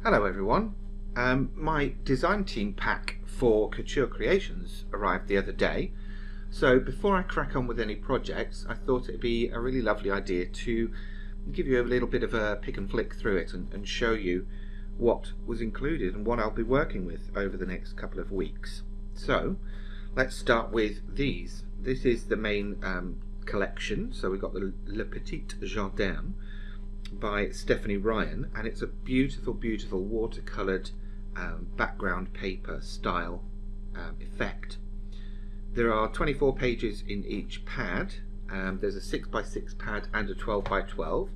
Hello everyone. My design team pack for Couture Creations arrived the other day, so before I crack on with any projects I thought it'd be a really lovely idea to give you a little bit of a pick and flick through it and show you what was included and what I'll be working with over the next couple of weeks. So let's start with these. This is the main collection, so we've got the Petite Jardin by Stephanie Ryan, and it's a beautiful watercoloured background paper style effect. There are 24 pages in each pad. There's a 6x6 pad and a 12x12,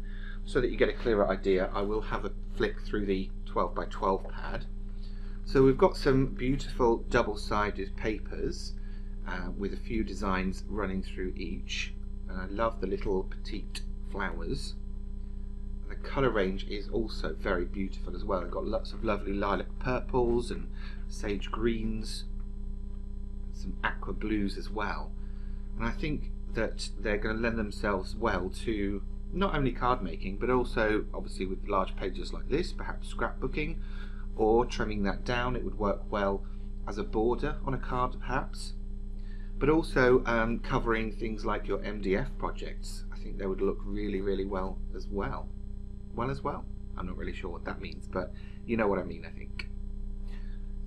so that you get a clearer idea. I will have a flick through the 12x12 pad. So we've got some beautiful double-sided papers with a few designs running through each, and I love the little petite flowers. The colour range is also very beautiful as well. I've got lots of lovely lilac purples and sage greens, some aqua blues as well, and I think that they're going to lend themselves well to not only card making but also obviously with large pages like this, perhaps scrapbooking or trimming that down. It would work well as a border on a card perhaps, but also covering things like your MDF projects. I think they would look really well as well. I'm not really sure what that means, but you know what I mean, I think.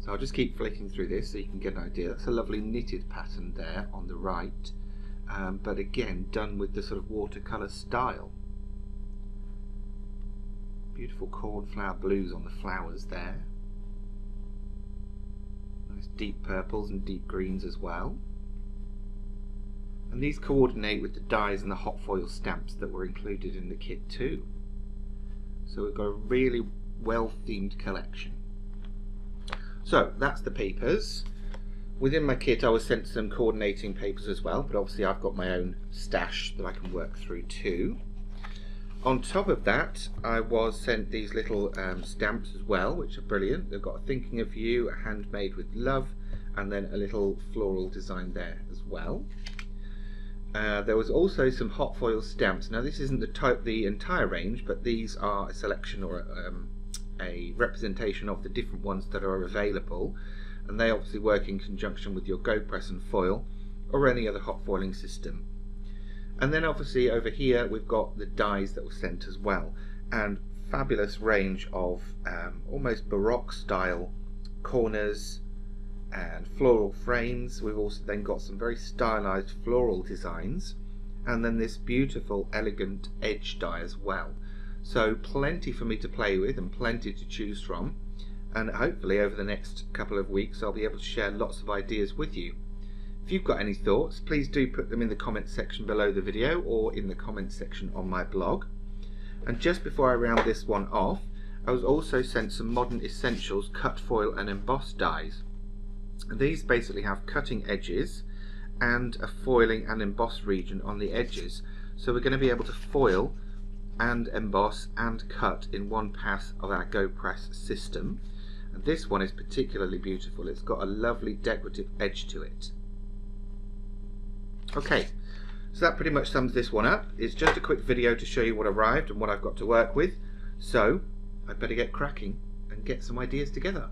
So I'll just keep flicking through this so you can get an idea. That's a lovely knitted pattern there on the right, but again done with the sort of watercolour style. Beautiful cornflower blues on the flowers there. Nice deep purples and deep greens as well. And these coordinate with the dies and the hot foil stamps that were included in the kit too. So we've got a really well themed collection. So that's the papers. Within my kit I was sent some coordinating papers as well, but obviously I've got my own stash that I can work through too. On top of that I was sent these little stamps as well, which are brilliant. They've got a thinking of you, a handmade with love, and then a little floral design there as well. There was also some hot foil stamps. Now this isn't the entire range, but these are a selection or a representation of the different ones that are available, and they obviously work in conjunction with your Go Press and foil or any other hot foiling system. And then obviously over here we've got the dies that were sent as well, and fabulous range of almost Baroque style corners and floral frames. We've also then got some very stylized floral designs, and then this beautiful elegant edge die as well. So plenty for me to play with and plenty to choose from, and hopefully over the next couple of weeks I'll be able to share lots of ideas with you. If you've got any thoughts, please do put them in the comments section below the video or in the comments section on my blog. And just before I round this one off, I was also sent some Modern Essentials cut foil and embossed dies. These basically have cutting edges and a foiling and emboss region on the edges, so we're going to be able to foil and emboss and cut in one pass of our Go Press system. And this one is particularly beautiful. It's got a lovely decorative edge to it. Okay, so that pretty much sums this one up. It's just a quick video to show you what arrived and what I've got to work with, so I'd better get cracking and get some ideas together.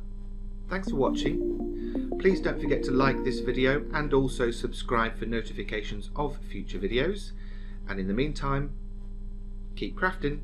Thanks for watching. Please don't forget to like this video and also subscribe for notifications of future videos. And in the meantime, keep crafting.